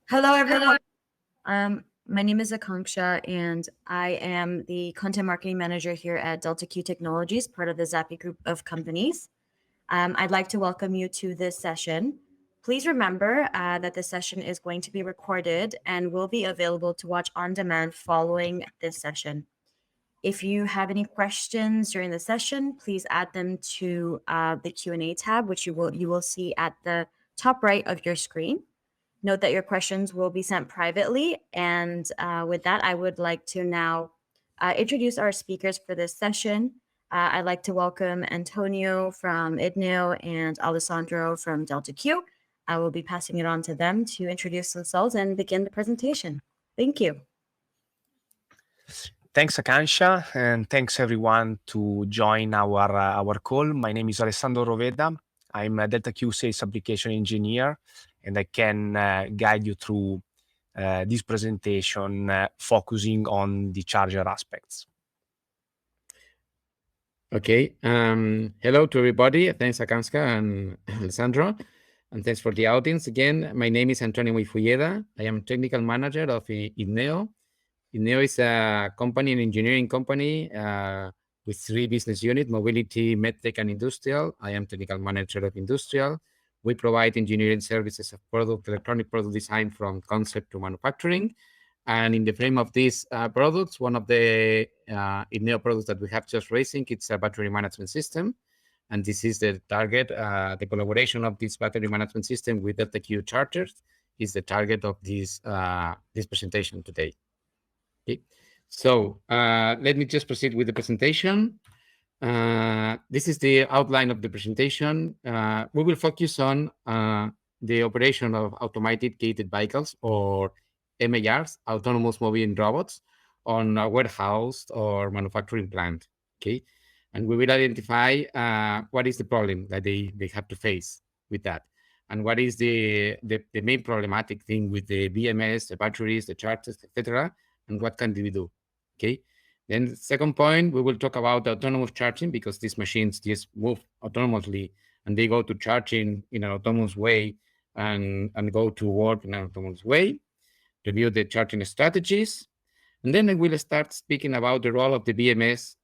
Hello, everyone. My name is Akanksha, and I am the content marketing manager here at Delta Q Technologies, part of the Zappi group of companies. I'd like to welcome you to this session. Please remember that this session is going to be recorded and will be available to watch on demand following this session. If you have any questions during the session, please add them to the Q&A tab, which you will see at the top right of your screen. Note that your questions will be sent privately. And with that, I would like to now introduce our speakers for this session. I'd like to welcome Antonio from Idneo and Alessandro from Delta Q. I will be passing it on to them to introduce themselves and begin the presentation. Thank you. Thanks, Akansha, and thanks everyone to join our call. My name is Alessandro Roveda. I'm a Delta Q sales application engineer, and I can guide you through this presentation focusing on the charger aspects. Okay. Hello to everybody. Thanks, Akanska and Alessandro. And thanks for the audience. Again, my name is Antonio Mollfulleda. I am technical manager of Idneo. Idneo is a company, an engineering company with 3 business units: mobility, medtech, and industrial. I am technical manager of industrial. We provide engineering services of electronic product design from concept to manufacturing. And in the frame of these products, one of the Idneo products that we have just racing, it's a battery management system. And this is the target. The collaboration of this battery management system with Delta Q chargers is the target of this presentation today. Okay. So let me just proceed with the presentation. This is the outline of the presentation. We will focus on the operation of automated gated vehicles, or MARs, autonomous moving robots, on a warehouse or manufacturing plant. Okay, and we will identify what is the problem that they have to face with that, and what is the main problematic thing with the BMS, the batteries, the chargers, etc., and what can we do. Okay. Then the second point, we will talk about autonomous charging, because these machines just move autonomously and they go to charging in an autonomous way and go to work in an autonomous way. Review the charging strategies. And then I will start speaking about the role of the BMS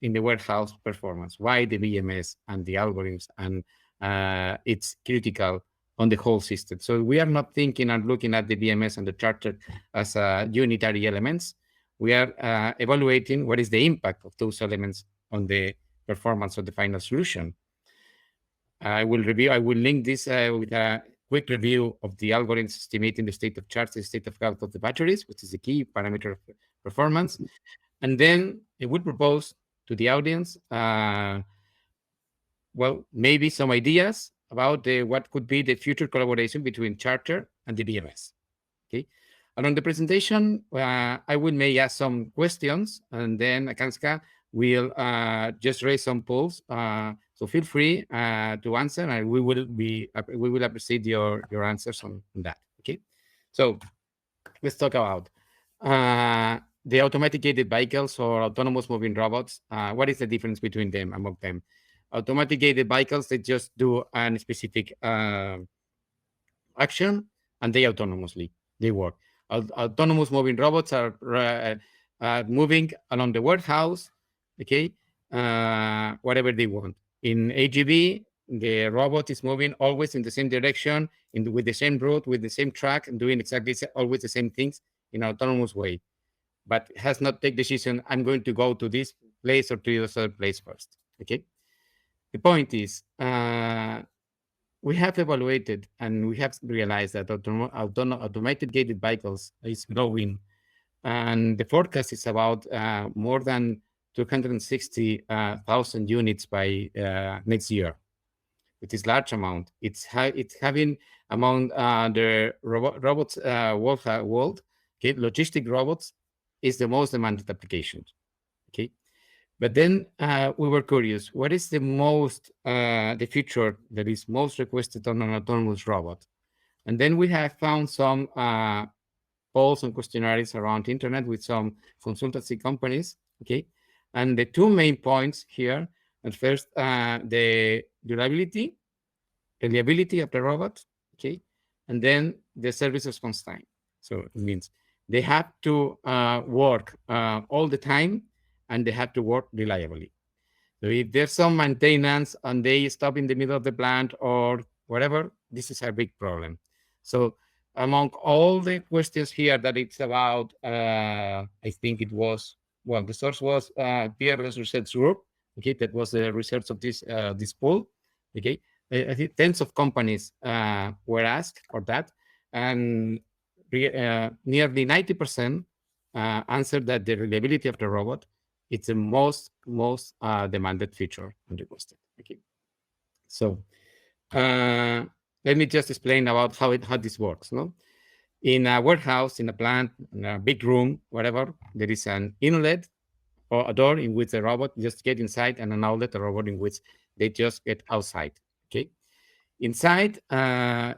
in the warehouse performance, why the BMS and the algorithms, and it's critical on the whole system. So we are not thinking and looking at the BMS and the charger as unitary elements. We are evaluating what is the impact of those elements on the performance of the final solution. I will link this with a quick review of the algorithms estimating the state of charge, the state of health of the batteries, which is the key parameter of performance. And then I would propose to the audience, maybe some ideas about what could be the future collaboration between charger and the BMS. Okay. Along the presentation, I will may ask some questions, and then Akanska will just raise some polls. So feel free to answer, and we will appreciate your answers on that. Okay. So let's talk about the automatic gated vehicles or autonomous moving robots. What is the difference between them, among them? Automatic gated vehicles, they just do a specific action, and they autonomously work. Autonomous moving robots are moving along the warehouse, okay, whatever they want. In AGV, the robot is moving always in the same direction, with the same route, with the same track, and doing exactly always the same things in an autonomous way, but has not take decision, I'm going to go to this place or to this other place first, okay? The point is, we have evaluated and we have realized that automated gated vehicles is growing, and the forecast is about more than 260,000 units by next year, which is large amount. It's having among the robots world, okay, logistic robots is the most demanded application, okay? But then we were curious, what is the feature that is most requested on an autonomous robot? And then we have found some polls and questionnaires around the internet with some consultancy companies, okay? And the 2 main points here, at first, the durability, reliability of the robot, okay? And then the service response time. So it means they have to work all the time, and they have to work reliably. So if there's some maintenance and they stop in the middle of the plant or whatever, this is a big problem. So among all the questions here that it's about, I think it was, well, the source was Pierre's research group. Okay, that was the research of this pool. Okay, I think tens of companies were asked for that, and nearly 90% answered that the reliability of the robot, it's the most demanded feature and requested. Okay, so let me just explain about how this works. No, in a warehouse, in a plant, in a big room, whatever, there is an inlet or a door in which the robot just get inside, and an outlet, a robot in which they just get outside. Okay, inside,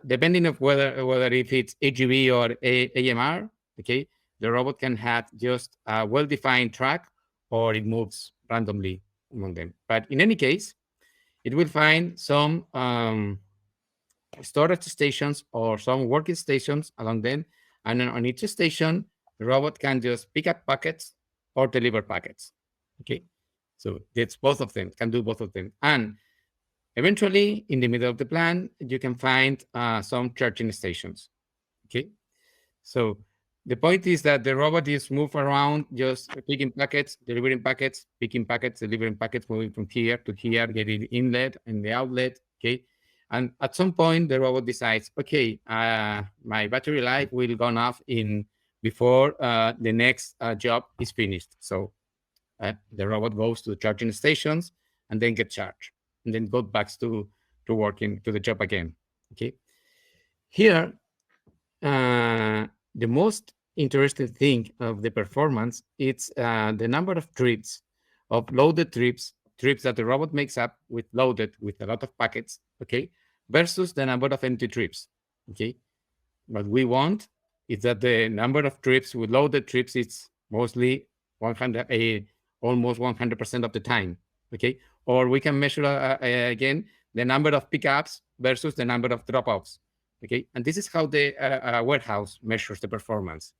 depending of whether if it's AGV or AMR, okay, the robot can have just a well-defined track, or it moves randomly among them. But in any case, it will find some storage stations or some working stations along them, and on each station, the robot can just pick up packets or deliver packets. Okay, so it's both of them, can do both of them. And eventually, in the middle of the plant, you can find some charging stations. Okay, so the point is that the robot is move around, just picking packets, delivering packets, picking packets, delivering packets, moving from here to here, getting inlet and the outlet. Okay, and at some point, the robot decides, okay, my battery life will go off before the next job is finished. So the robot goes to the charging stations and then get charged, and then go back to working to the job again. Okay, here the most interesting thing of the performance, it's the number of trips, of loaded trips that the robot makes up with loaded with a lot of packets, okay, versus the number of empty trips. Okay, what we want is that the number of trips with loaded trips, it's mostly 100, almost 100% of the time. Okay, or we can measure again the number of pickups versus the number of dropouts. Okay, and this is how the warehouse measures the performance.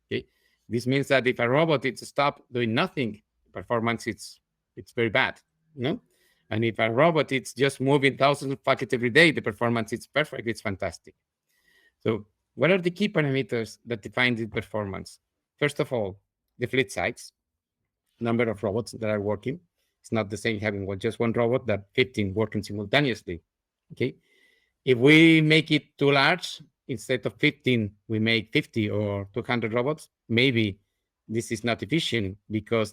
Okay, this means that if a robot is stopped doing nothing, performance it's very bad, you know. And if a robot is just moving thousands of packets every day, the performance is perfect, it's fantastic. So what are the key parameters that define the performance? First of all, the fleet size, number of robots that are working. It's not the same having just one robot that 15 working simultaneously. Okay, if we make it too large, instead of 15, we make 50 or 200 robots, maybe this is not efficient because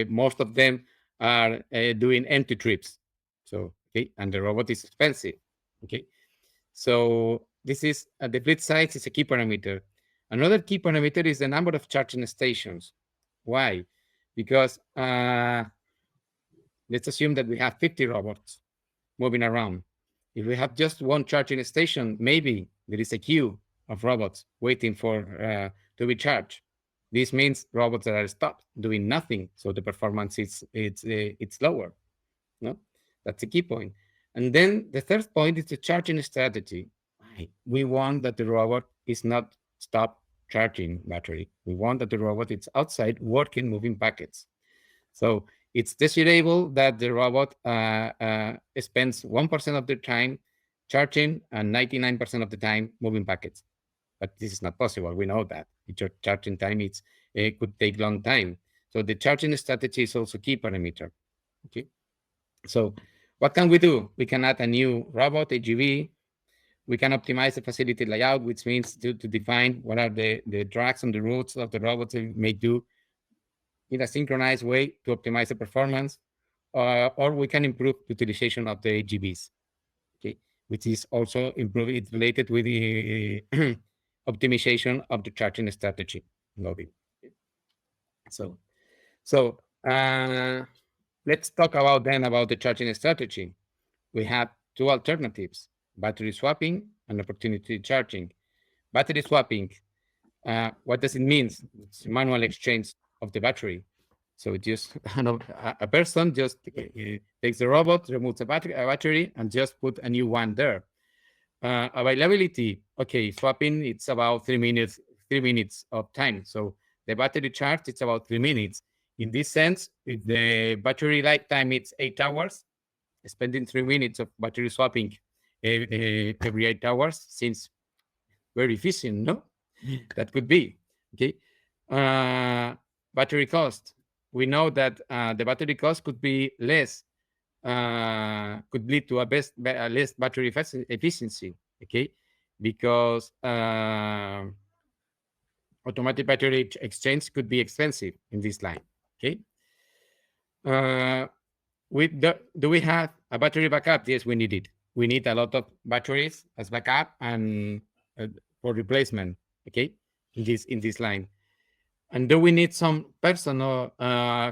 most of them are doing empty trips. So, okay, and the robot is expensive. Okay, so this is the fleet size is a key parameter. Another key parameter is the number of charging stations. Why? Because let's assume that we have 50 robots moving around. If we have just one charging station, maybe there is a queue of robots waiting for to be charged. This means robots that are stopped doing nothing, so the performance it's lower. No, that's a key point. And then the third point is the charging strategy. We want that the robot is not stop charging battery. We want that the robot is outside working, moving packets. So it's desirable that the robot spends 1% of the time charging and 99% of the time moving packets. But this is not possible. We know that. Your charging time it could take long time. So the charging strategy is also key parameter. Okay. So what can we do? We can add a new robot, AGV. We can optimize the facility layout, which means to define what are the drags and the routes of the robots we may do in a synchronized way to optimize the performance, or we can improve utilization of the AGVs, okay, which is also it's related with the optimization of the charging strategy. So let's talk about the charging strategy. We have two alternatives: battery swapping and opportunity charging. Battery swapping, what does it mean? It's manual exchange of the battery. So it just a person just takes the robot, removes a battery, and just put a new one there. Availability, okay, swapping, it's about 3 minutes of time. So the battery charge, it's about 3 minutes. In this sense, if the battery lifetime is 8 hours, spending 3 minutes of battery swapping every 8 hours seems very efficient, no? That could be, okay? Battery cost. We know that the battery cost could be less, could lead to a less battery efficiency, okay? Because automatic battery exchange could be expensive in this line, okay? Do we have a battery backup? Yes, we need it. We need a lot of batteries as backup and for replacement, okay, in this line. And do we need some personal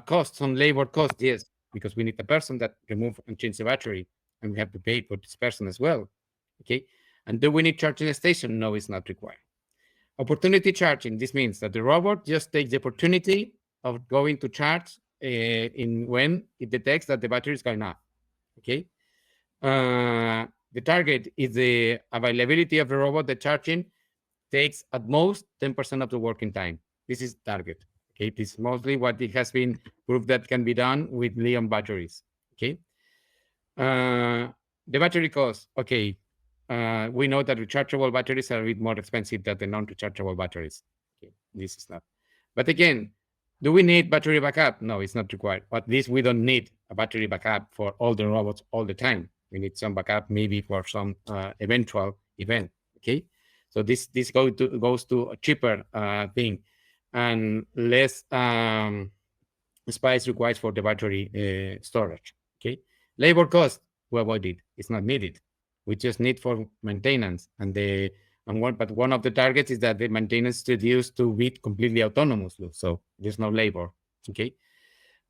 cost, some labor cost? Yes, because we need a person that remove and change the battery, and we have to pay for this person as well, okay? And do we need charging station? No, it's not required. Opportunity charging, this means that the robot just takes the opportunity of going to charge when it detects that the battery is going up, okay? The target is the availability of the robot. The charging takes at most 10% of the working time. This is target, okay? This is mostly what it has been proved that can be done with lithium batteries, okay? The battery cost, okay. We know that rechargeable batteries are a bit more expensive than the non-rechargeable batteries. Okay, this is not. But again, do we need battery backup? No, it's not required. At least we don't need a battery backup for all the robots all the time. We need some backup maybe for some eventual event. Okay, so this goes to a cheaper thing and less space required for the battery storage. Okay, labor cost, we avoid it. It's not needed. We just need for maintenance. But one of the targets is that the maintenance is reduced to be completely autonomous. So there's no labor. Okay.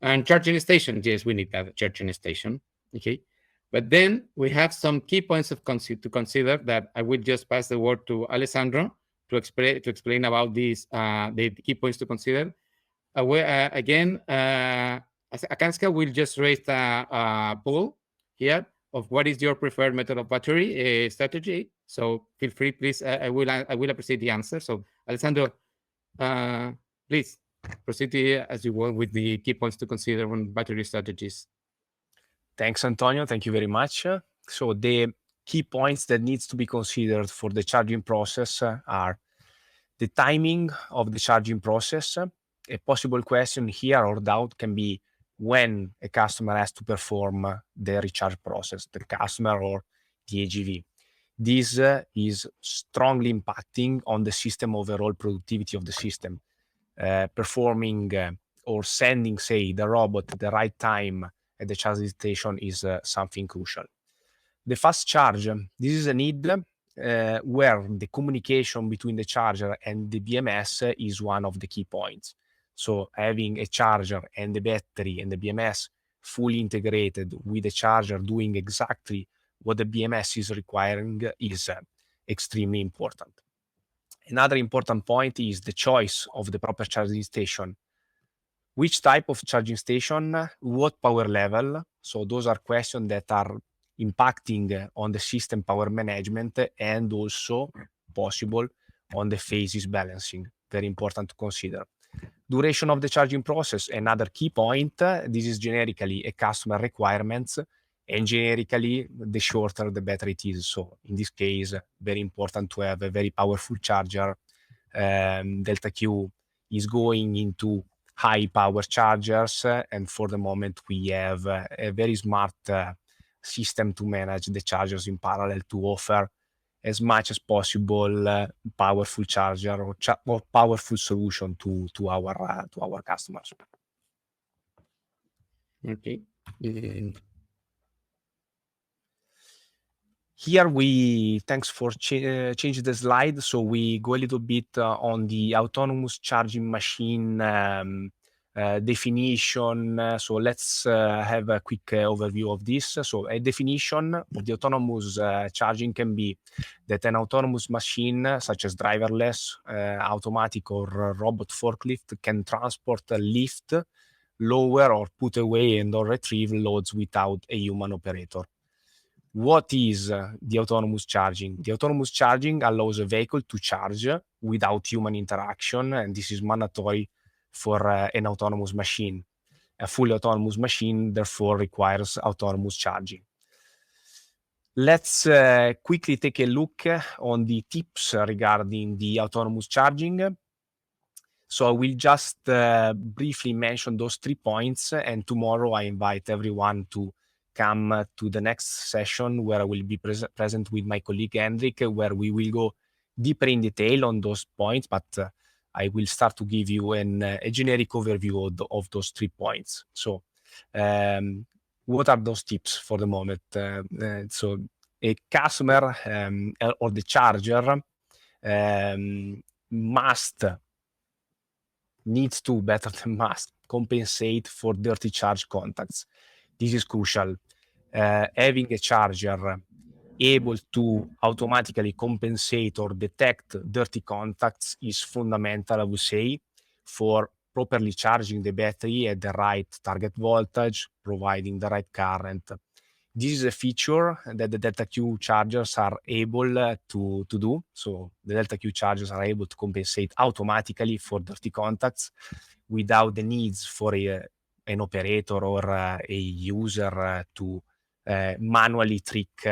And charging station, yes, we need that charging station. Okay. But then we have some key points to consider that I will just pass the word to Alessandro to explain about these the key points to consider. Again, Akanska will just raise a poll here of what is your preferred method of battery strategy. So feel free, please. I will appreciate the answer. So Alessandro, please proceed as you will with the key points to consider on battery strategies. Thanks, Antonio. Thank you very much. So the key points that needs to be considered for the charging process are the timing of the charging process. A possible question here or doubt can be when a customer has to perform the recharge process, the customer or the AGV. This is strongly impacting on the system overall productivity of the system. Performing or sending, say, the robot at the right time at the charging station is something crucial. The fast charge, this is a need where the communication between the charger and the BMS is one of the key points. So having a charger and the battery and the BMS fully integrated with the charger doing exactly what the BMS is requiring is extremely important. Another important point is the choice of the proper charging station. Which type of charging station, what power level? So those are questions that are impacting on the system power management and also possible on the phases balancing. Very important to consider. Duration of the charging process, another key point. This is generically a customer requirements, and generically the shorter the better it is. So in this case, very important to have a very powerful charger. Delta Q is going into high power chargers, and for the moment we have a very smart system to manage the chargers in parallel to offer as much as possible powerful charger or powerful solution to our customers. Okay. Here thanks for changing the slide. So we go a little bit on the autonomous charging machine definition. So let's have a quick overview of this. So a definition of the autonomous charging can be that an autonomous machine, such as driverless, automatic or robot forklift, can transport, lift, lower or put away and or retrieve loads without a human operator. what is the autonomous charging? The autonomous charging allows a vehicle to charge without human interaction, and this is mandatory for an autonomous machine. A fully autonomous machine, therefore, requires autonomous charging. Let's quickly take a look on the tips regarding the autonomous charging. So I will just briefly mention those 3 points, and tomorrow I invite everyone to come to the next session where I will be present with my colleague Hendrik, where we will go deeper in detail on those points, but I will start to give you a generic overview of those 3 points. So what are those tips for the moment? So a customer or the charger needs to, better than must, compensate for dirty charge contacts. This is crucial. Having a charger able to automatically compensate or detect dirty contacts is fundamental, I would say, for properly charging the battery at the right target voltage, providing the right current. This is a feature that the Delta Q chargers are able to do. So the Delta Q chargers are able to compensate automatically for dirty contacts without the needs for an operator or a user to manually trick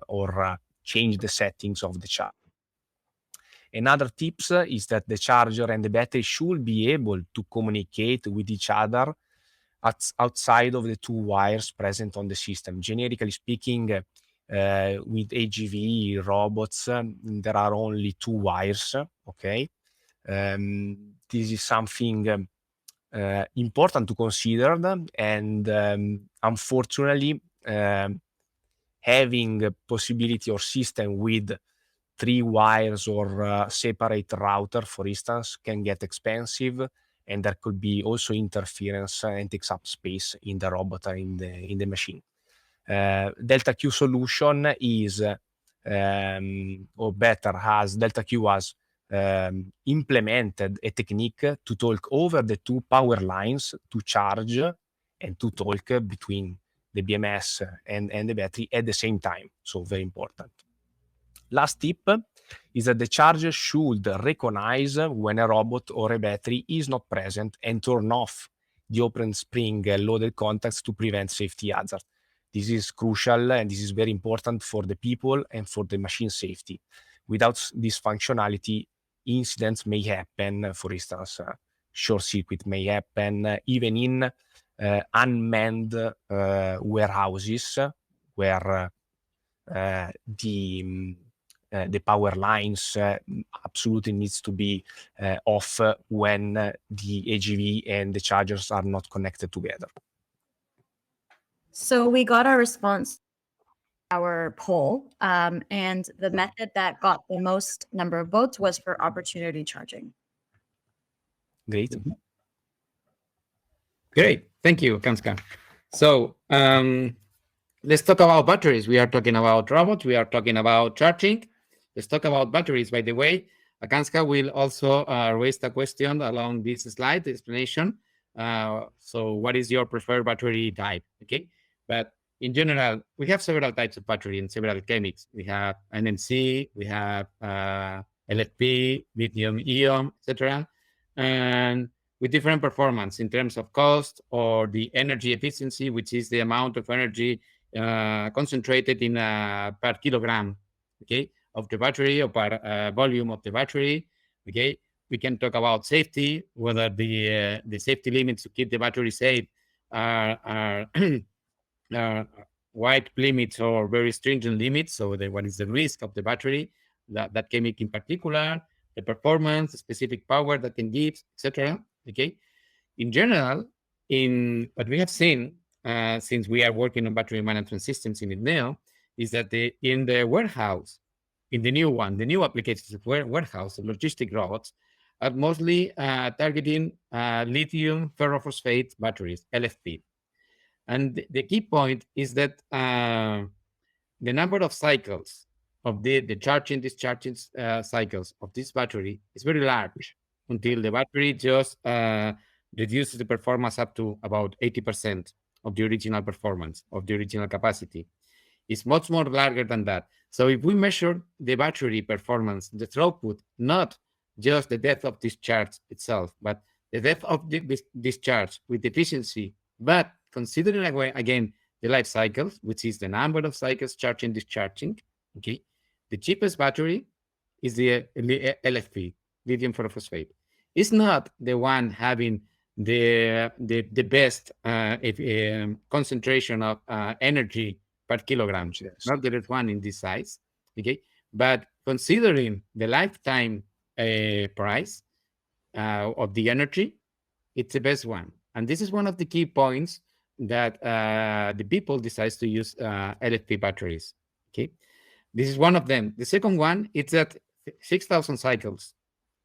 or change the settings of the charger. Another tips is that the charger and the battery should be able to communicate with each other outside of the 2 wires present on the system. Generically speaking, with AGV robots, there are only 2 wires, okay? This is something important to consider, and unfortunately, having a possibility or system with 3 wires or separate router, for instance, can get expensive, and there could be also interference and takes up space in the robot in the machine. Delta Q solution is, or better, Delta Q has implemented a technique to talk over the 2 power lines to charge and to talk between the BMS and the battery at the same time. So very important. Last tip is that the charger should recognize when a robot or a battery is not present and turn off the open spring loaded contacts to prevent safety hazard. This is crucial, and this is very important for the people and for the machine safety. Without this functionality, incidents may happen. For instance, short circuit may happen even in unmanned warehouses where the power lines absolutely needs to be off when the AGV and the chargers are not connected together. So we got our response, our poll, and the method that got the most number of votes was for opportunity charging. Great. Great. Thank you, Kanska. So let's talk about batteries. We are talking about robots. We are talking about charging. Let's talk about batteries. By the way, Kanska will also raise the question along this slide, the explanation. So what is your preferred battery type? Okay. But in general, we have several types of battery and several chemics. We have NMC, we have LFP, lithium-ion, etc. And with different performance in terms of cost or the energy efficiency, which is the amount of energy concentrated in per kilogram, okay, of the battery or per volume of the battery. Okay, we can talk about safety, whether the safety limits to keep the battery safe are wide limits or very stringent limits. So what is the risk of the battery, that chemical in particular, the performance, the specific power that can give, etc. Okay, in general, in what we have seen since we are working on battery management systems in Idneo, is that in the warehouse, in the new applications of warehouse, the logistic robots are mostly targeting lithium ferrophosphate batteries, LFP. And the key point is that the number of cycles of the charging, discharging cycles of this battery is very large until the battery just reduces the performance up to about 80% of the original performance, of the original capacity. It's much more larger than that. So if we measure the battery performance, the throughput, not just the depth of discharge itself, but the depth of the discharge with efficiency, but considering again the life cycles, which is the number of cycles charging, discharging, okay, the cheapest battery is the LFP, lithium phosphate. It's not the one having the best concentration of energy per kilogram. Yes. Not that it's one in this size, okay? But considering the lifetime price of the energy, it's the best one. And this is one of the key points that the people decides to use LFP batteries, okay? This is one of them. The second one, it's that 6,000 cycles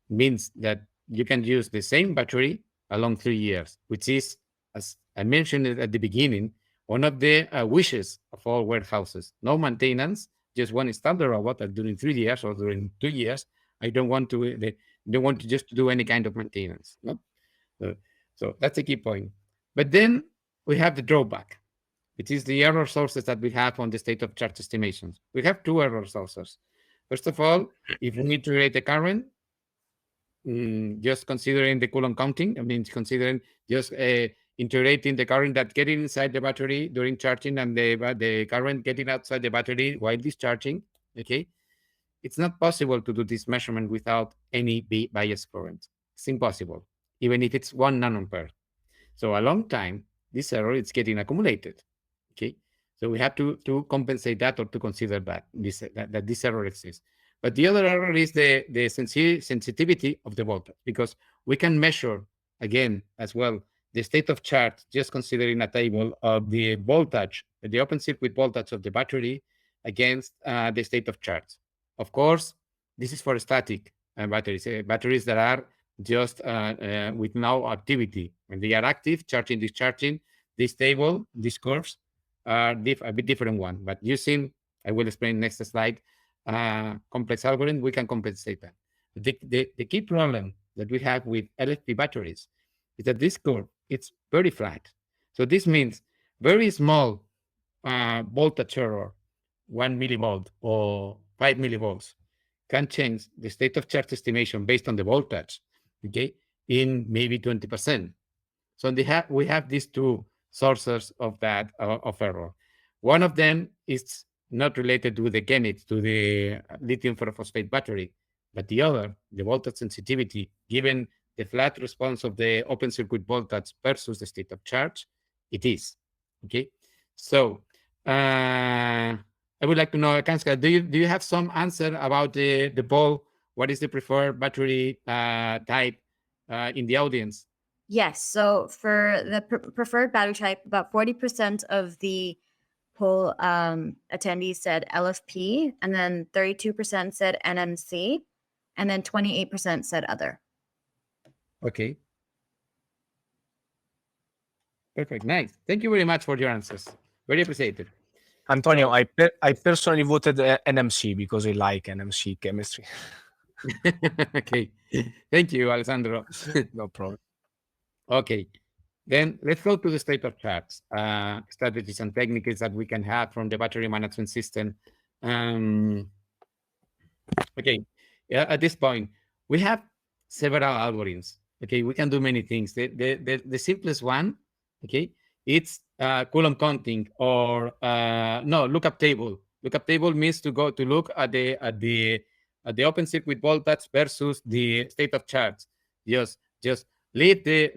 means that you can use the same battery along 3 years, which is, as I mentioned at the beginning, one of the wishes of all warehouses. No maintenance, just one standard robot that during 3 years or during 2 years, I don't want to just do any kind of maintenance. No? So that's a key point. But then we have the drawback, which is the error sources that we have on the state of charge estimations. We have 2 error sources. First of all, if we integrate the current, just considering the Coulomb counting, I mean, considering just integrating the current that getting inside the battery during charging and the current getting outside the battery while discharging, okay? It's not possible to do this measurement without any bias current. It's impossible, even if it's 1 nanoampere. So a long time, this error is getting accumulated, okay? So we have to compensate that or to consider that this error exists. But the other error is the sensitivity of the voltage, because we can measure, again, as well, the state of charge, just considering a table of the voltage, the open circuit voltage of the battery against the state of charge. Of course, this is for static batteries, batteries that are just with no activity. When they are active, charging, discharging, this table, these curves are a bit different one. But using, I will explain next slide, complex algorithm, we can compensate that. The key problem that we have with LFP batteries is that this curve, it's very flat. So this means very small voltage error, 1 millivolt or 5 millivolts, can change the state of charge estimation based on the voltage, okay, in maybe 20%. So we have these 2 sources of that of error. One of them is not related to the GEMIT, to the lithium phosphate battery, but the other, the voltage sensitivity, given the flat response of the open circuit voltage versus the state of charge, it is, okay? So I would like to know, Kanska, do you have some answer about the poll? What is the preferred battery type in the audience? Yes. So for the preferred battery type, about 40% of the poll attendees said LFP, and then 32% said NMC, and then 28% said other. Okay. Perfect. Nice. Thank you very much for your answers. Very appreciated. Antonio, I personally voted NMC because I like NMC chemistry. Okay. Thank you, Alessandro. No problem. Okay. Then let's go to the state of charge strategies and techniques that we can have from the battery management system. Okay. Yeah, at this point, we have several algorithms. Okay, we can do many things. The simplest one, okay, it's Coulomb counting or lookup table. Lookup table means to look at the open circuit voltage versus the state of charge. Just leave the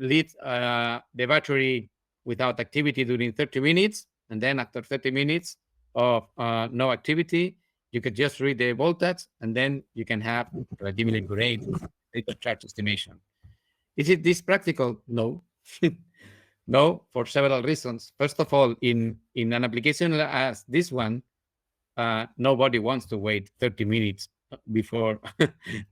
battery without activity during 30 minutes, and then after 30 minutes of no activity, you could just read the voltage, and then you can have relatively great state of charge estimation. Is it this practical? No. No, for several reasons. First of all, in an application as this one, nobody wants to wait 30 minutes before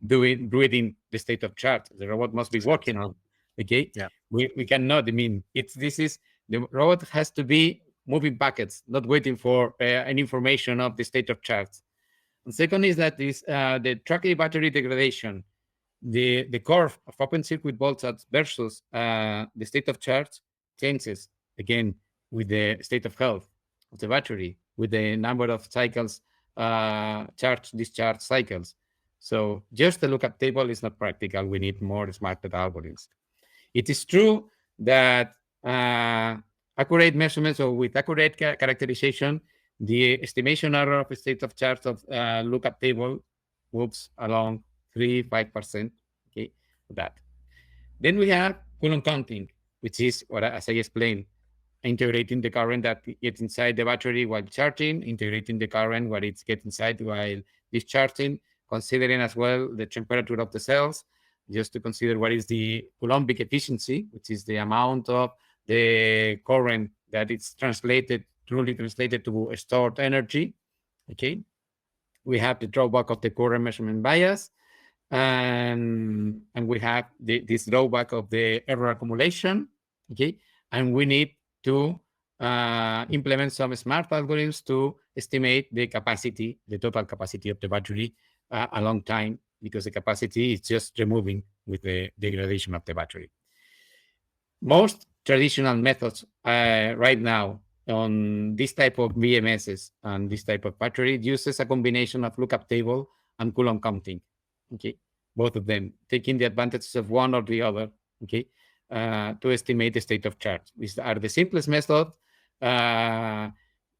reading the state of charge. The robot must be working on. Okay. Yeah. We cannot. I mean, the robot has to be moving packets, not waiting for any information of the state of charge. And second is that the trackable battery degradation, the curve of open circuit voltage versus the state of charge changes again with the state of health of the battery. with the number of cycles, charge-discharge cycles. So just the lookup table is not practical. We need more smarter algorithms. It is true that accurate measurements or with accurate characterization, the estimation error of a state of charge of lookup table moves along 3-5%. Okay, that. Then we have Coulomb counting, which is what, as I explained, integrating the current that gets inside the battery while charging, integrating the current what it gets inside while discharging, considering as well the temperature of the cells, just to consider what is the Coulombic efficiency, which is the amount of the current that it's truly translated to stored energy. Okay, we have the drawback of the current measurement bias, and we have this drawback of the error accumulation. Okay, and we need to implement some smart algorithms to estimate the capacity, the total capacity of the battery a long time, because the capacity is just removing with the degradation of the battery. Most traditional methods right now on this type of BMSs and this type of battery uses a combination of lookup table and Coulomb counting. Okay, both of them taking the advantages of one or the other. Okay, to estimate the state of charge. These are the simplest method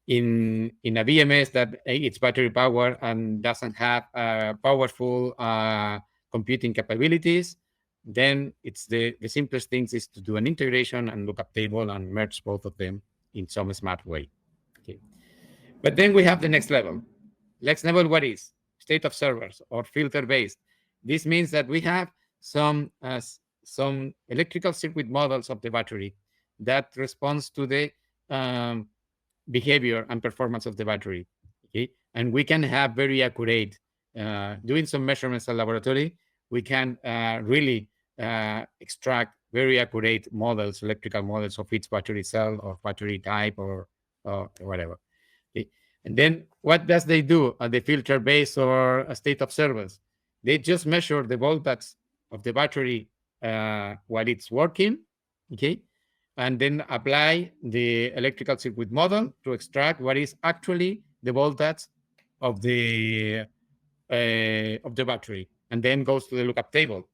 in a BMS that it's battery power and doesn't have powerful computing capabilities. Then it's the simplest things is to do an integration and lookup table and merge both of them in some smart way. Okay, but then we have the next level. Next level, what is state of servers or filter based? This means that we have some electrical circuit models of the battery that responds to the behavior and performance of the battery. Okay, and we can have very accurate doing some measurements in laboratory. We can really extract very accurate models, electrical models of each battery cell or battery type or whatever. Okay. And then what does they do at the filter base or a state of service? They just measure the voltage of the battery while it's working, okay, and then apply the electrical circuit model to extract what is actually the voltage of the battery, and then goes to the lookup table,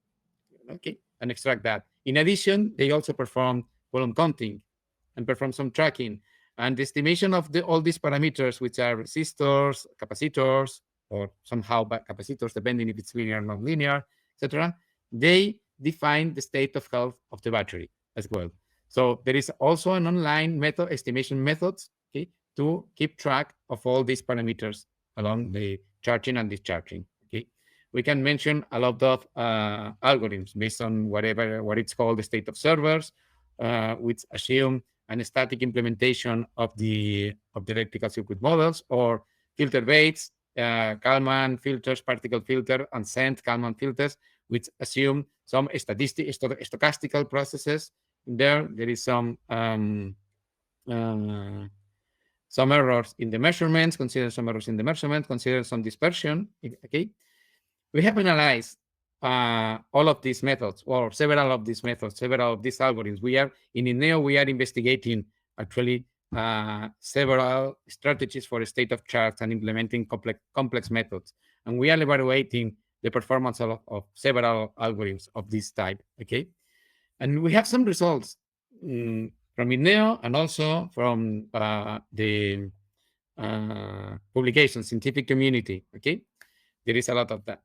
okay, and extract that. In addition, they also perform Coulomb counting and perform some tracking and the estimation of all these parameters, which are resistors, capacitors, or somehow capacitors, depending if it's linear or non-linear, etc. They define the state of health of the battery as well. So there is also an online method, estimation methods, okay, to keep track of all these parameters along the charging and discharging. Okay, we can mention a lot of algorithms based on what it's called the state of servers, which assume a static implementation of the electrical circuit models, or filter weights, Kalman filters, particle filter, and scent Kalman filters, which assume some stochastical processes. There is some errors in the measurements, consider some errors in the measurement, consider some dispersion. Okay, we have analyzed all of these methods, or several of these methods, several of these algorithms. We are in Idneo, we are investigating actually several strategies for a state of charge and implementing complex methods. And we are evaluating the performance of several algorithms of this type, okay? And we have some results from Idneo and also from the publication, scientific community, okay? There is a lot of that.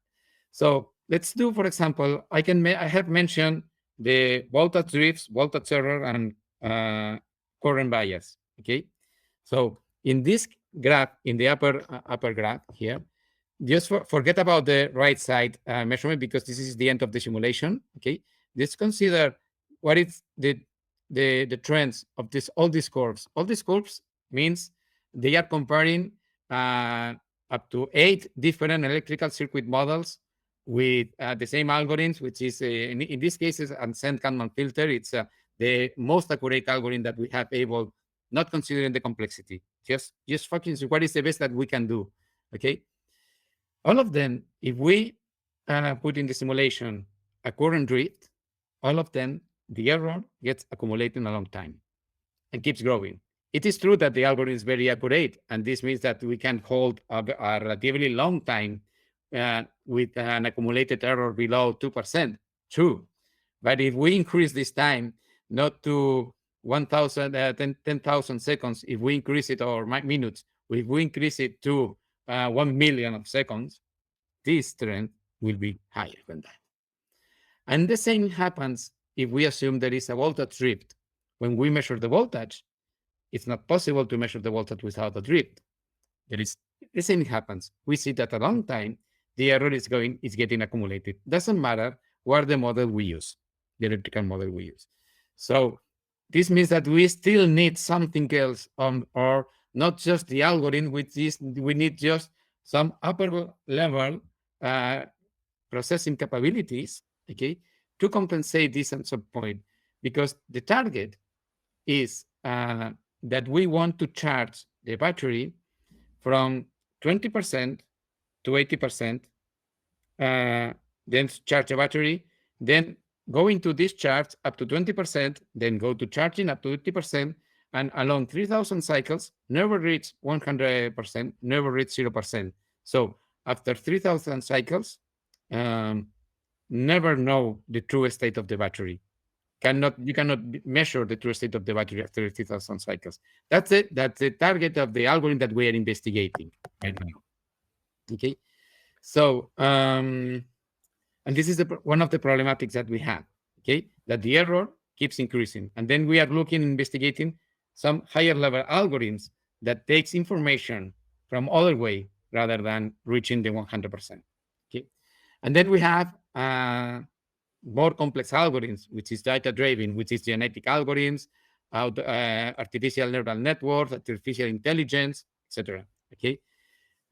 So let's do, for example, I have mentioned the voltage drifts, voltage error, and current bias. Okay, so in this graph, in the upper graph here, just forget about the right side measurement, because this is the end of the simulation. Okay, let's consider what is the trends of all these curves. All these curves means they are comparing up to 8 different electrical circuit models with the same algorithms, which is in this case is Ansend Kalman filter. It's the most accurate algorithm that we have able, not considering the complexity, just focus what is the best that we can do. Okay, all of them, if we put in the simulation a current drift, all of them, the error gets accumulating a long time and keeps growing. it is true that the algorithm is very accurate, and this means that we can hold a relatively long time with an accumulated error below 2%. True. But if we increase this time not to 10,000 seconds, if we increase it, or minutes, if we increase it to 1 million of seconds, this trend will be higher than that. And the same happens if we assume there is a voltage drift. When we measure the voltage, it's not possible to measure the voltage without a drift. The same happens. We see that a long time, the error is getting accumulated. Doesn't matter what the model we use, the electrical model we use. So this means that we still need something else, or not just the algorithm, we need just some upper level processing capabilities, okay, to compensate this at some point, because the target is that we want to charge the battery from 20% to 80%, then charge the battery, then going to discharge up to 20%, then go to charging up to 80%, and along 3,000 cycles, never reach 100%, never reach 0%. So after 3,000 cycles, never know the true state of the battery. You cannot measure the true state of the battery after 3,000 cycles. That's it. That's the target of the algorithm that we are investigating right now. Okay. So, and this is one of the problematics that we have. Okay, that the error keeps increasing, and then we are investigating some higher level algorithms that takes information from other way rather than reaching the 100%. Okay, and then we have more complex algorithms, which is data-driven, which is genetic algorithms, artificial neural networks, artificial intelligence, etc. Okay,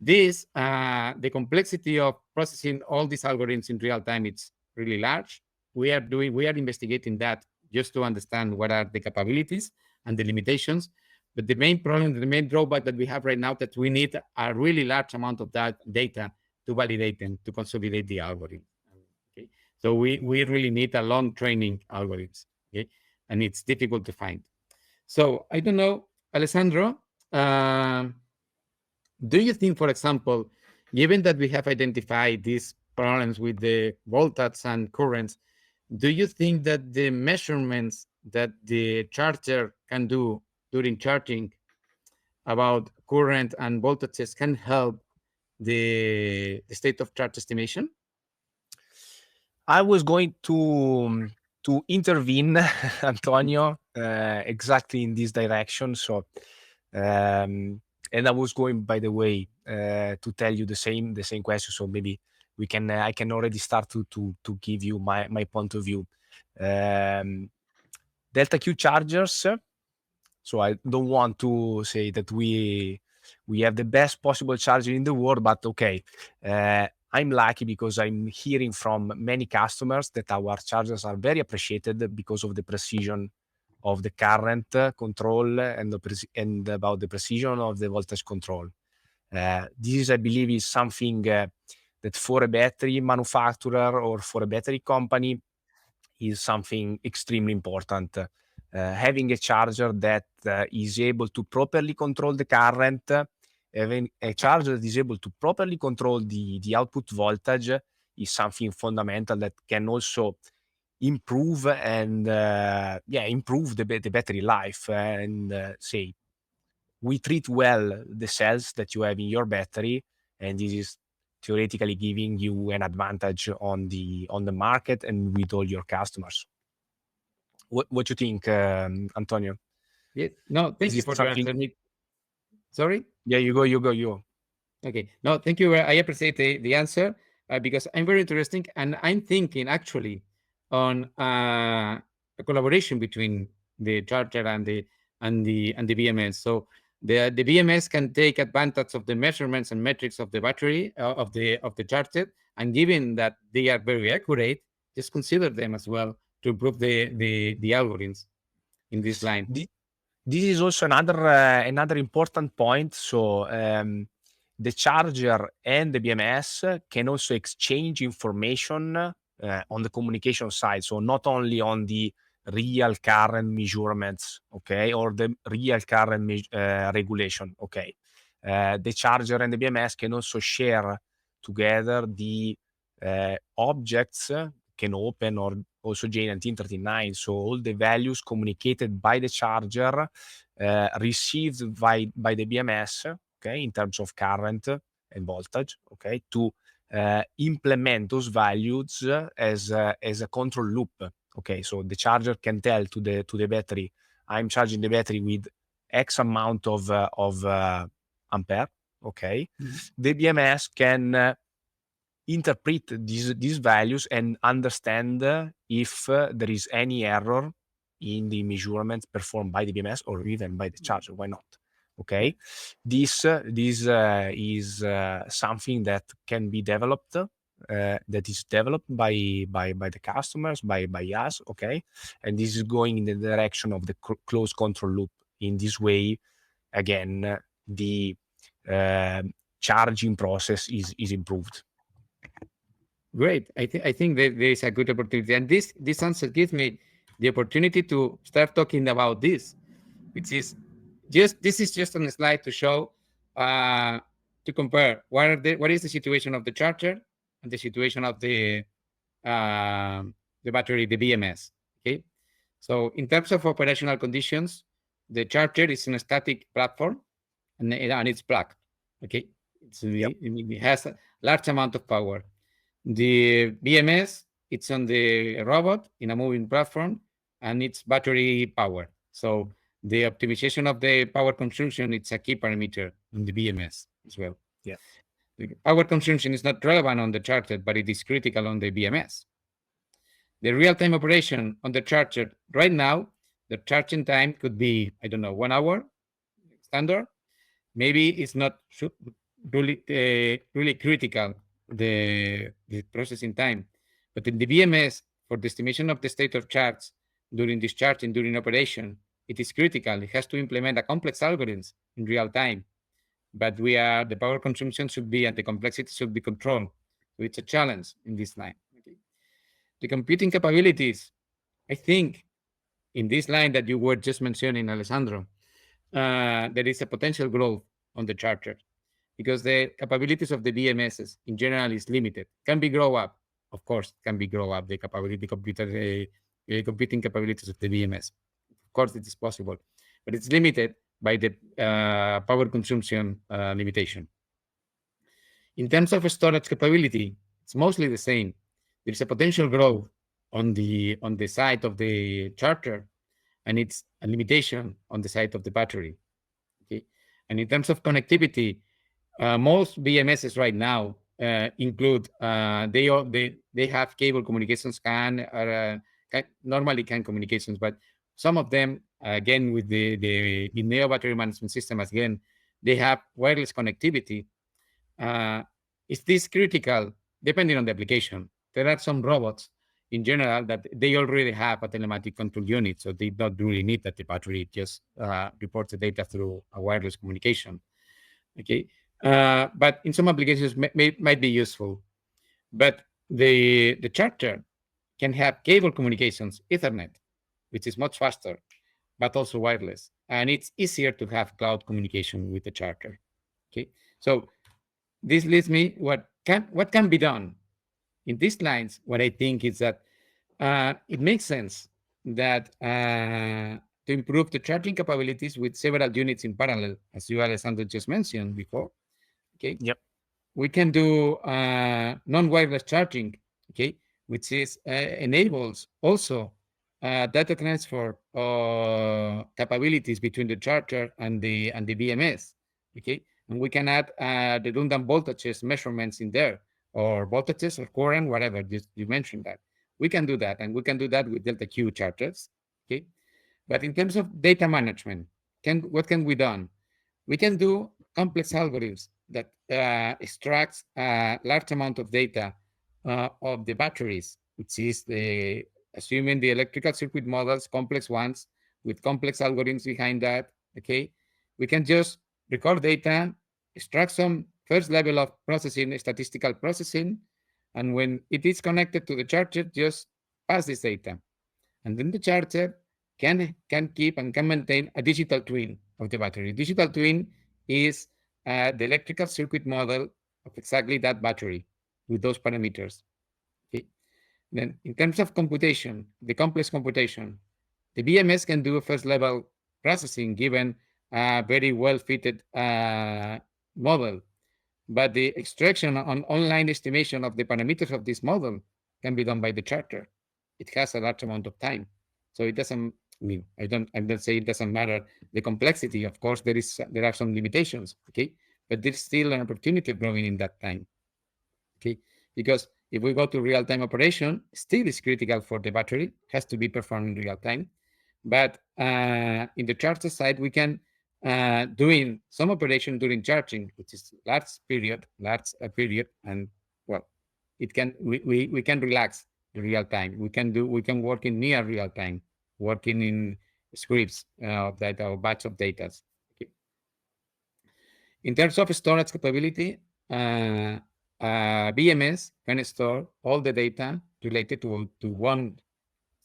this the complexity of processing all these algorithms in real time, it's really large. We are investigating that just to understand what are the capabilities and the limitations. But the main problem, the main drawback that we have right now, that we need a really large amount of that data to validate them, to consolidate the algorithm. Okay, so we really need a long training algorithms. Okay, and it's difficult to find. So I don't know, Alessandro, do you think, for example, given that we have identified these problems with the voltage and currents, do you think that the measurements that the charger can do during charging about current and voltages can help the state of charge estimation? I was going to intervene, Antonio, exactly in this direction. So, and I was going, by the way, to tell you the same question. So maybe I can already start to give you my point of view. Delta Q chargers. So I don't want to say that we have the best possible charger in the world, but okay. I'm lucky because I'm hearing from many customers that our chargers are very appreciated because of the precision of the current control and about the precision of the voltage control. This, I believe, is something that for a battery manufacturer or for a battery company is something extremely important. Having a charger that is able to properly control the current, having a charger that is able to properly control the output voltage is something fundamental that can also improve and improve the battery life, and say we treat well the cells that you have in your battery, and this is theoretically giving you an advantage on the market and with all your customers. What you think, Antonio? Yeah, no, thank you for answering me. Sorry? Yeah, you go. Okay, no, thank you. I appreciate the answer because I'm very interested, and I'm thinking actually on a collaboration between the charger and the BMS. So the BMS can take advantage of the measurements and metrics of the battery of the charger, and given that they are very accurate, just consider them as well to improve the algorithms in this line. This is also another important point. So the charger and the BMS can also exchange information on the communication side. So not only on the real current measurements, okay, or the real current regulation, okay. The charger and the BMS can also share together the objects can open or also J1939. So all the values communicated by the charger received by the BMS, okay, in terms of current and voltage, okay, to implement those values as a control loop. Okay, so the charger can tell to the battery, I'm charging the battery with X amount of ampere. Okay, the BMS can interpret these values and understand if there is any error in the measurements performed by the BMS or even by the charger. Why not? Okay, this is something that can be developed, that is developed by the customers, by us. Okay, and this is going in the direction of the closed control loop. In this way, again, the charging process is improved. Great. I think that there is a good opportunity, and this answer gives me the opportunity to start talking about this, which is this is just on a slide to show to compare what is the situation of the charger and the situation of the battery, the BMS. Okay, so in terms of operational conditions, the charger is in a static platform and it's plugged. Okay, it has a large amount of power. The BMS, it's on the robot in a moving platform, and it's battery power. So the optimization of the power consumption, it's a key parameter on the BMS as well. Yeah. The power consumption is not relevant on the charger, but it is critical on the BMS. The real-time operation on the charger right now, the charging time could be, I don't know, 1 hour standard. Maybe it's not really critical, the processing time. But in the BMS, for the estimation of the state of charge during discharging, during operation, it is critical. It has to implement a complex algorithms in real time. But the power consumption should be, and the complexity should be controlled. So it's a challenge in this line. Okay. The computing capabilities, I think, in this line that you were just mentioning, Alessandro, there is a potential growth on the charger because the capabilities of the BMSs in general is limited. Can be grow up, of course, can be grow up the computing capabilities of the BMS. Of course, it is possible, but it's limited by the power consumption limitation. In terms of storage capability, it's mostly the same. There's a potential growth on the side of the charger, and it's a limitation on the side of the battery. Okay, and in terms of connectivity, most BMSs right now include they have cable communications normally can communications, but some of them again with the Idneo battery management system again they have wireless connectivity. Is this critical? Depending on the application, there are some robots in general that they already have a telematic control unit, so they don't really need that the battery just reports the data through a wireless communication. Okay, but in some applications might be useful. But the charger can have cable communications, Ethernet, which is much faster, but also wireless, and it's easier to have cloud communication with the charger. Okay, so this leads me what can be done in these lines. What I think is that it makes sense that to improve the charging capabilities with several units in parallel, as you, Alessandro, just mentioned before. Okay. Yep. We can do non-wireless charging. Okay, which is enables also data transfer capabilities between the charger and the BMS. Okay, and we can add redundant voltages measurements in there, or voltages or current, whatever. You mentioned that. We can do that, and we can do that with Delta Q chargers. Okay, but in terms of data management, what can we do? We can do complex algorithms that extracts a large amount of data of the batteries, which is assuming the electrical circuit models, complex ones, with complex algorithms behind that. Okay, we can just record data, extract some first level of processing, statistical processing, and when it is connected to the charger, just pass this data. And then the charger can keep and can maintain a digital twin of the battery. Digital twin is the electrical circuit model of exactly that battery with those parameters. Okay. Then in terms of computation, the complex computation, the BMS can do a first level processing given a very well fitted model. But the extraction on online estimation of the parameters of this model can be done by the charger. It has a large amount of time. So it doesn't mean, I'm not saying it doesn't matter the complexity. Of course, there are some limitations, okay? But there's still an opportunity growing in that time, okay? Because if we go to real-time operation, still is critical for the battery, has to be performed in real time. But in the charger side, we can doing some operation during charging, which is large period, and well, it can we can relax in real time. We can work in near real time, working in scripts of data or batch of data. Okay. In terms of storage capability, BMS can store all the data related to one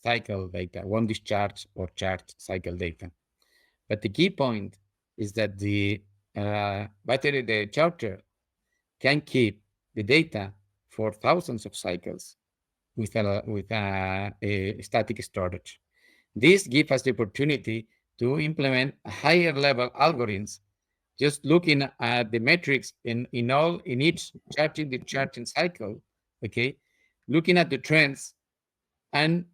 cycle data, one discharge or charge cycle data. But the key point is that the battery, the charger, can keep the data for thousands of cycles with a static storage. This gives us the opportunity to implement higher level algorithms, just looking at the metrics in each charging cycle, okay, looking at the trends and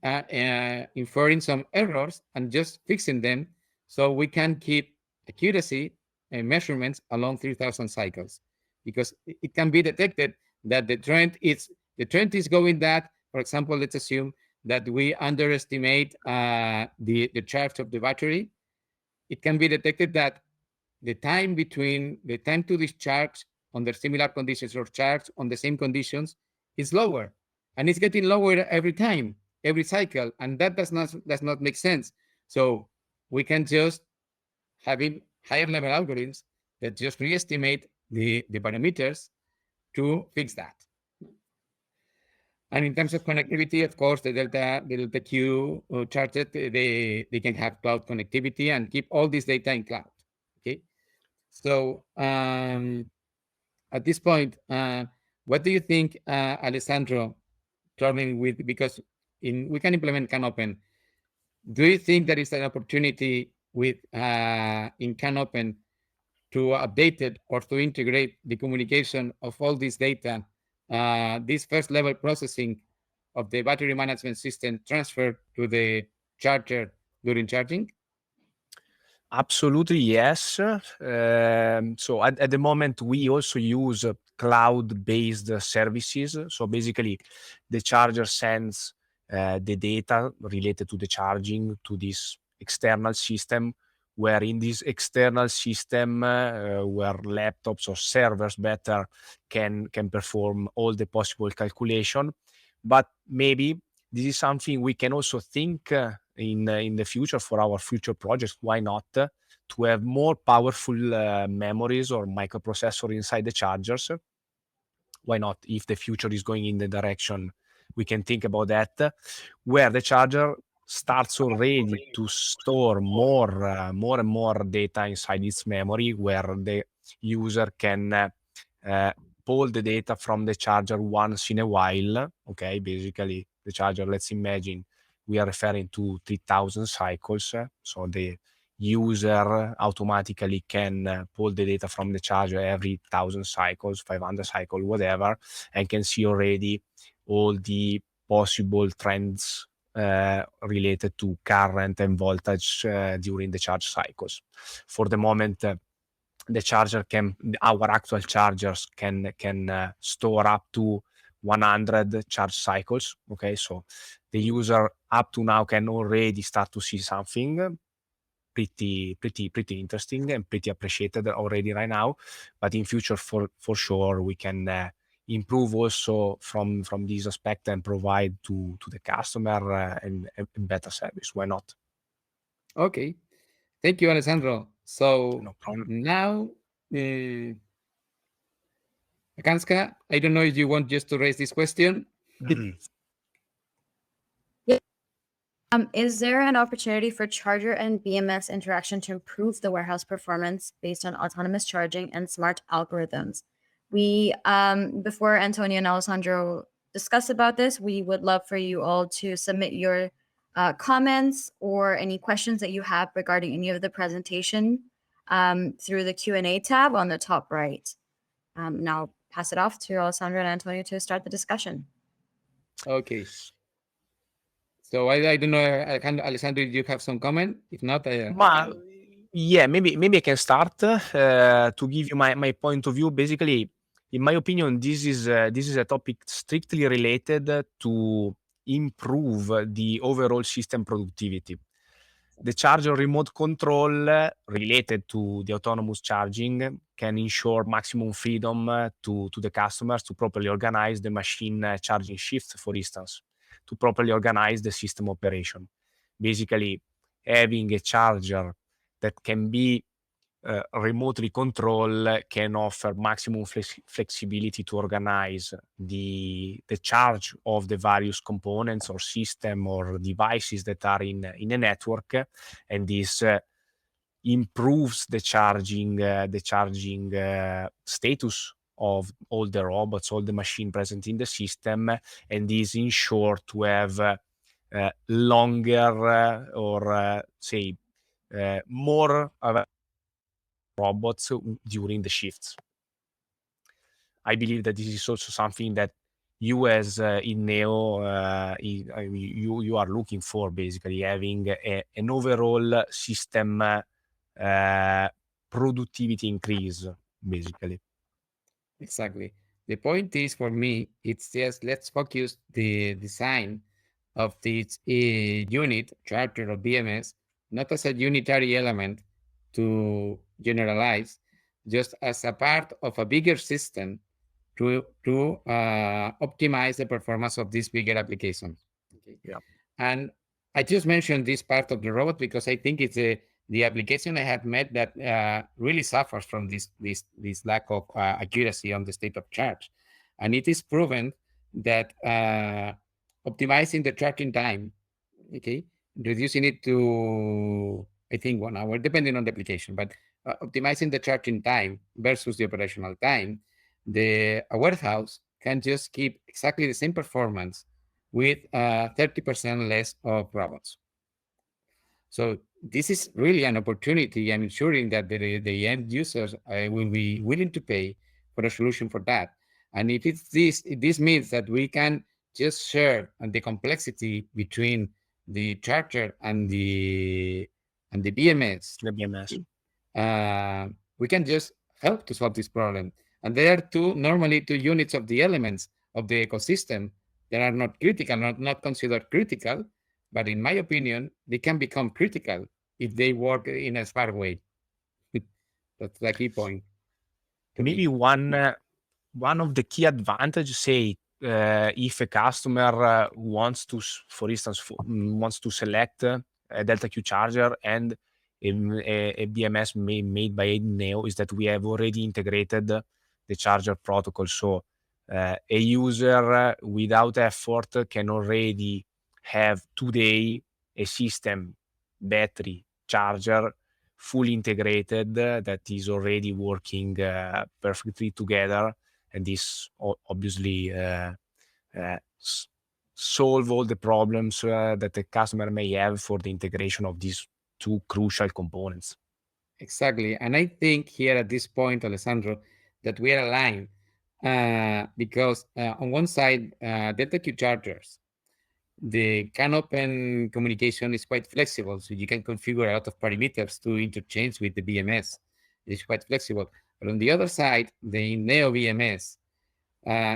inferring some errors and just fixing them so we can keep accuracy and measurements along 3,000 cycles, because it can be detected that the trend is going that, for example, let's assume that we underestimate the charge of the battery. It can be detected that the time to discharge under similar conditions or charge on the same conditions is lower, and it's getting lower every time, every cycle, and that does not make sense. So we can just having higher level algorithms that just re-estimate the parameters to fix that. And in terms of connectivity, of course, the Delta Q charger, they can have cloud connectivity and keep all this data in cloud. Okay. So at this point, what do you think, Alessandro, turning with, because we can implement CanOpen. Do you think there is an opportunity with in CanOpen to update it or to integrate the communication of all this data, this first level processing of the battery management system transferred to the charger during charging? Absolutely, yes. So at the moment, we also use cloud-based services. So basically, the charger sends the data related to the charging to this external system, where in this external system, where laptops or servers better can perform all the possible calculation. But maybe this is something we can also think in the future for our future projects. Why not to have more powerful memories or microprocessor inside the chargers? Why not? If the future is going in the direction, we can think about that, where the charger starts already to store more and more data inside its memory, where the user can pull the data from the charger once in a while. Okay, basically the charger, let's imagine we are referring to 3,000 cycles. So the user automatically can pull the data from the charger every 1,000 cycles, 500 cycles, whatever, and can see already all the possible trends related to current and voltage during the charge cycles. For the moment, our actual chargers can store up to 100 charge cycles. Okay, so the user up to now can already start to see something pretty interesting and pretty appreciated already right now. But in future, for sure, we can improve also from this aspect and provide to the customer and better service. Why not? Okay, thank you, Alessandro. So No problem. now, Akanska, I don't know if you want just to raise this question. Is there an opportunity for Charger and BMS interaction to improve the warehouse performance based on autonomous charging and smart algorithms? We, before Antonio and Alessandro discuss about this, we would love for you all to submit your comments or any questions that you have regarding any of the presentation through the Q&A tab on the top right. Now I'll pass it off to Alessandro and Antonio to start the discussion. Okay. So I don't know, Alessandro, do you have some comment? If not, yeah, maybe I can start to give you my point of view. Basically, in my opinion, this is a topic strictly related to improve the overall system productivity. The charger remote control related to the autonomous charging can ensure maximum freedom to the customers to properly organize the machine charging shifts, for instance, to properly organize the system operation. Basically, having a charger that can be remotely controlled can offer maximum flexibility to organize the charge of the various components or system or devices that are in a network, and this improves the charging status of all the robots, all the machine present in the system, and this ensure to have longer or say more robots during the shifts. I believe that this is also something that you as Idneo, you are looking for, basically having an overall system productivity increase, basically. Exactly. The point is, for me, it's just let's focus the design of this unit, Charger or BMS, not as a unitary element to generalize, just as a part of a bigger system to optimize the performance of this bigger application. Okay. Yeah. And I just mentioned this part of the robot because I think it's the application I have met that really suffers from this lack of accuracy on the state of charge. And it is proven that optimizing the charging time, okay, reducing it to, I think, 1 hour, depending on the application, but optimizing the charging time versus the operational time, the warehouse can just keep exactly the same performance with 30% less of robots. So this is really an opportunity and ensuring that the end users will be willing to pay for a solution for that. And if it's this means that we can just share the complexity between the charger and the BMS. The BMS. We can just help to solve this problem. And there are normally two units of the elements of the ecosystem that are not critical, not considered critical, but in my opinion, they can become critical if they work in a smart way. That's the key point. Maybe one of the key advantages, say, if a customer wants to, for instance, wants to select a Delta Q charger and a BMS made by Idneo, is that we have already integrated the charger protocol. So a user without effort can already have today a system, battery, charger, fully integrated that is already working perfectly together, and this obviously solve all the problems that the customer may have for the integration of these two crucial components. Exactly. And I think here at this point, Alessandro, that we are aligned because on one side, Delta Q chargers, the CAN-open communication is quite flexible. So you can configure a lot of parameters to interchange with the BMS. It's quite flexible. But on the other side, the Idneo BMS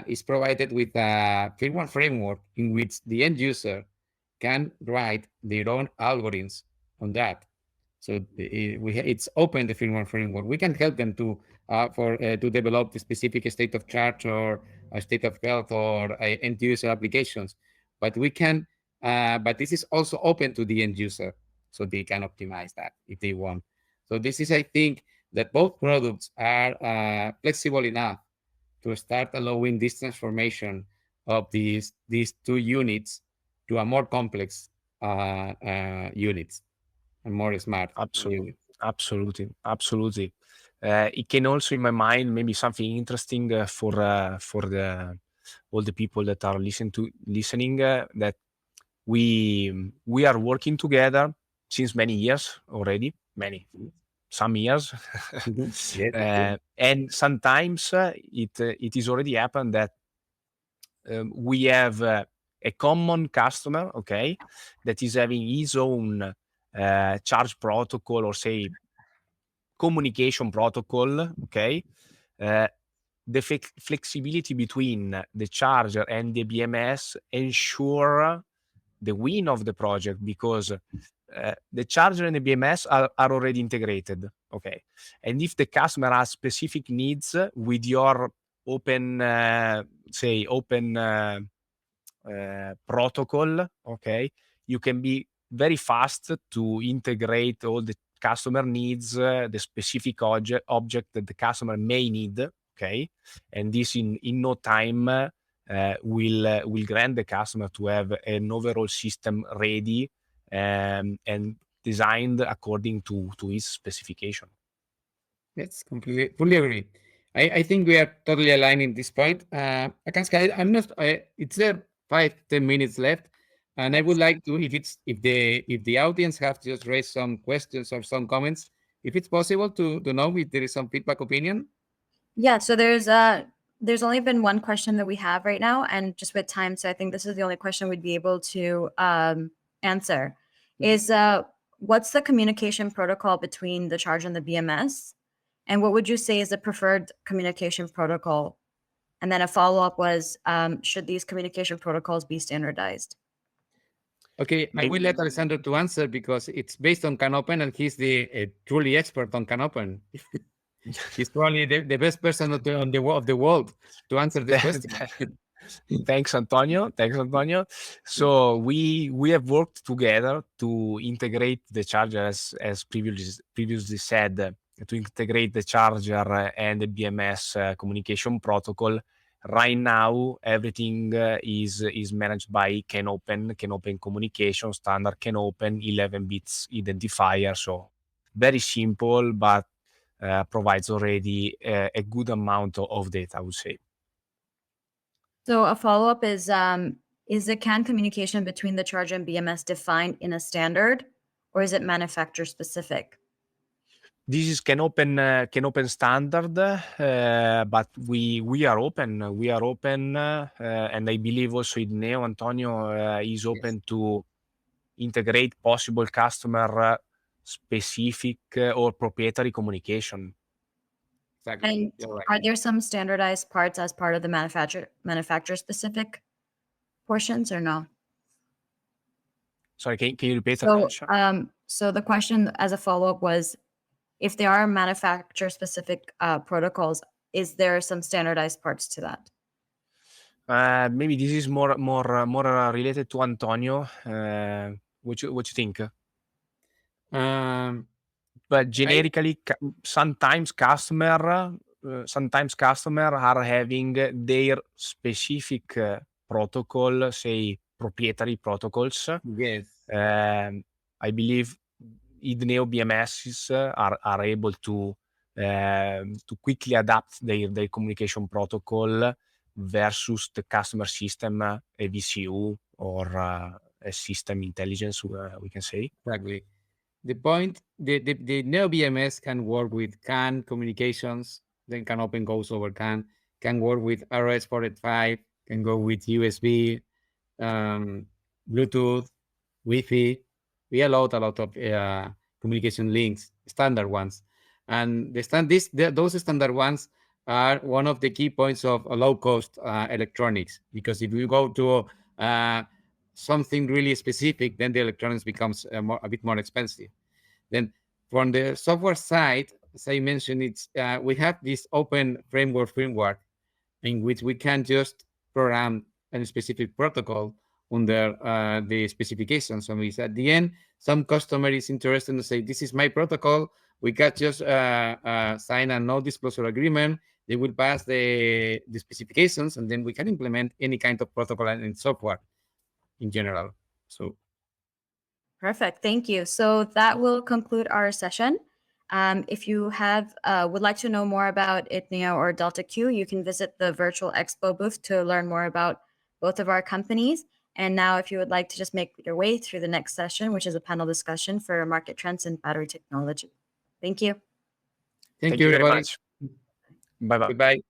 is provided with a firmware framework in which the end user can write their own algorithms on that. So it's open, the firmware framework. We can help them to develop the specific state of charge or a state of health or end user applications. But we can, but this is also open to the end user, so they can optimize that if they want. So this is, I think, that both products are flexible enough to start allowing this transformation of these two units to a more complex units and more smart units. Absolutely. It can also, in my mind, maybe something interesting for the all the people that are listening that we are working together since many years already, some years, Yes. and sometimes it is already happened that we have a common customer, okay, that is having his own charge protocol or say communication protocol, okay. The flexibility between the charger and the BMS ensure the win of the project because the charger and the BMS are already integrated, okay. And if the customer has specific needs with your open, protocol, okay, you can be very fast to integrate all the customer needs, the specific object that the customer may need, okay, and this in no time will grant the customer to have an overall system ready and designed according to his specification. Yes, completely, fully agree. I think we are totally aligned in this point. Akanska, I'm not. It's there 5-10 minutes left, and I would like to, if the audience have just raised some questions or some comments, if it's possible to know if there is some feedback opinion. Yeah, so there's only been one question that we have right now, and just with time, so I think this is the only question we'd be able to answer. Is what's the communication protocol between the charger and the BMS, and what would you say is the preferred communication protocol? And then a follow-up was, should these communication protocols be standardized? Okay, I will let Alessandro to answer because it's based on CanOpen, and he's the truly expert on CanOpen. He's probably the best person of the world to answer this question. Thanks, Antonio. So we have worked together to integrate the charger, as previously said, to integrate the charger and the BMS communication protocol. Right now, everything is managed by CanOpen communication standard, CanOpen 11 bits identifier. So very simple, but provides already a good amount of data, I would say. So a follow-up is the CAN communication between the charger and BMS defined in a standard, or is it manufacturer specific? This is CanOpen standard, but we are open. We are open, and I believe also Idneo, Antonio, is open to integrate possible customer specific or proprietary communication. Exactly. And are there some standardized parts as part of the manufacturer specific portions or no? Sorry, can you repeat the question? So the question as a follow-up was, if there are manufacturer specific protocols, is there some standardized parts to that? Maybe this is more related to Antonio. What you think? But generically, sometimes customer are having their specific protocol, say proprietary protocols. Yes. I believe Idneo BMSs are able to quickly adapt their communication protocol versus the customer system, a VCU or a system intelligence, we can say. Exactly. The point, the Neo BMS can work with CAN communications, then CanOpen goes over CAN, can work with RS485, can go with USB, Bluetooth, Wi-Fi. We allowed a lot of communication links, standard ones. And those standard ones are one of the key points of low-cost electronics, because if you go to something really specific, then the electronics becomes a bit more expensive. Then from the software side, as I mentioned, it's we have this open framework in which we can just program a specific protocol under the specifications. So at the end, some customer is interested to say, this is my protocol. We can just sign a no-disclosure agreement. They will pass the specifications, and then we can implement any kind of protocol and software in general. So Perfect. Thank you. So that will conclude our session. If you would like to know more about Idneo or Delta Q, you can visit the virtual expo booth to learn more about both of our companies. And now, if you would like to just make your way through the next session, which is a panel discussion for market trends in battery technology. Thank you. Thank you, very everybody. much. Bye-bye. Goodbye.